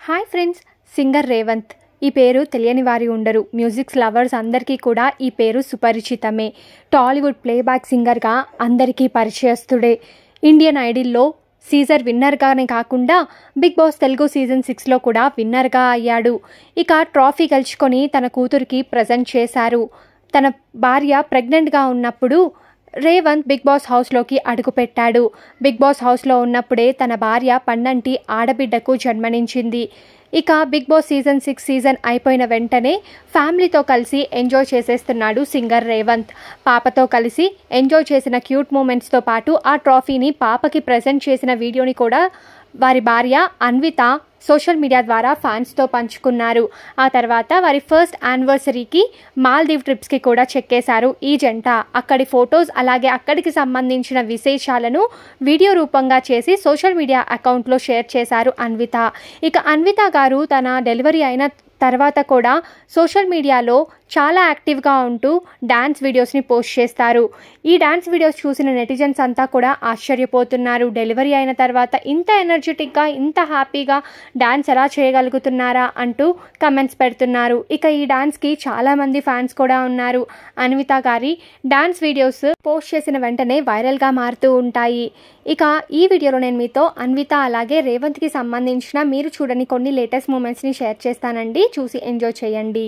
Hi friends, singer Revanth ఈ పేరు తెలియని వారి ఉండరు. మ్యూజిక్ లవర్స్ అందరికీ కూడా ఈ పేరు సుపరిచితమే. టాలీవుడ్ ప్లేబ్యాక్ సింగర్గా అందరికీ పరిచయస్తుడే. ఇండియన్ ఐడల్లో సీజర్ విన్నర్గానే కాకుండా బిగ్ బాస్ తెలుగు సీజన్ 6లో కూడా విన్నర్గా అయ్యాడు. ఇక ట్రాఫీ గెలుచుకొని తన కూతురికి ప్రజెంట్ చేశారు. తన భార్య ప్రెగ్నెంట్గా ఉన్నప్పుడు రేవంత్ బిగ్ బాస్ హౌస్లోకి అడుగుపెట్టాడు. బిగ్ బాస్ హౌస్లో ఉన్నప్పుడే తన భార్య పన్నంటి ఆడబిడ్డకు జన్మనించింది. ఇక బిగ్ బాస్ సీజన్ 6 సీజన్ అయిపోయిన వెంటనే ఫ్యామిలీతో కలిసి ఎంజాయ్ చేసేస్తున్నాడు సింగర్ రేవంత్. పాపతో కలిసి ఎంజాయ్ చేసిన క్యూట్ మూమెంట్స్తో పాటు ఆ ట్రాఫీని పాపకి ప్రజెంట్ చేసిన వీడియోని కూడా వారి భార్య అన్విత సోషల్ మీడియా ద్వారా ఫ్యాన్స్తో పంచుకున్నారు. ఆ తర్వాత వారి ఫస్ట్ యానివర్సరీకి మాల్దీవ్ ట్రిప్స్కి కూడా చెక్కేశారు ఈ జంట. అక్కడి ఫొటోస్ అలాగే అక్కడికి సంబంధించిన విశేషాలను వీడియో రూపంగా చేసి సోషల్ మీడియా అకౌంట్లో షేర్ చేశారు అన్విత. ఇక అన్విత గారు తన డెలివరీ అయిన తర్వాత కూడా సోషల్ మీడియాలో చాలా యాక్టివ్గా ఉంటూ డ్యాన్స్ వీడియోస్ని పోస్ట్ చేస్తారు. ఈ డ్యాన్స్ వీడియోస్ చూసిన నెటిజన్స్ అంతా కూడా ఆశ్చర్యపోతున్నారు. డెలివరీ అయిన తర్వాత ఇంత ఎనర్జెటిక్గా ఇంత హ్యాపీగా డ్యాన్స్ ఎలా చేయగలుగుతున్నారా అంటూ కమెంట్స్ పెడుతున్నారు. ఇక ఈ డ్యాన్స్కి చాలామంది ఫ్యాన్స్ కూడా ఉన్నారు. అన్విత గారి డ్యాన్స్ వీడియోస్ పోస్ట్ చేసిన వెంటనే వైరల్గా మారుతూ ఉంటాయి. ఇక ఈ వీడియోలో నేను మీతో అన్విత అలాగే రేవంత్కి సంబంధించిన మీరు చూడని కొన్ని లేటెస్ట్ మూమెంట్స్ని షేర్ చేస్తానండి. చూసి ఎంజాయ్ చేయండి.